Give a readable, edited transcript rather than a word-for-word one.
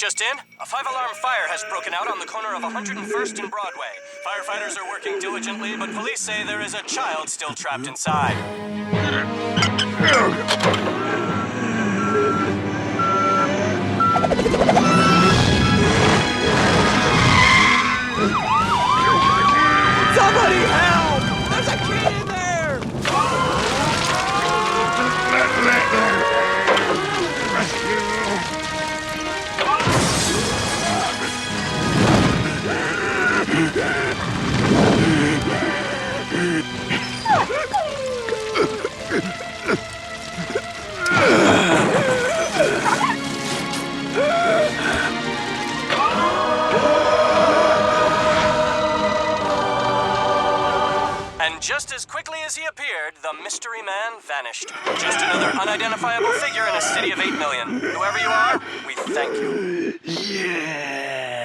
just in. A 5-alarm fire has broken out on the corner of 101st and Broadway. Firefighters are working diligently, but police say there is a child still trapped inside. Somebody help! There's a kid in there! And just as quickly as he appeared, the mystery man vanished. Just another unidentifiable figure in a city of 8 million. Whoever you are, we thank you. Yeah.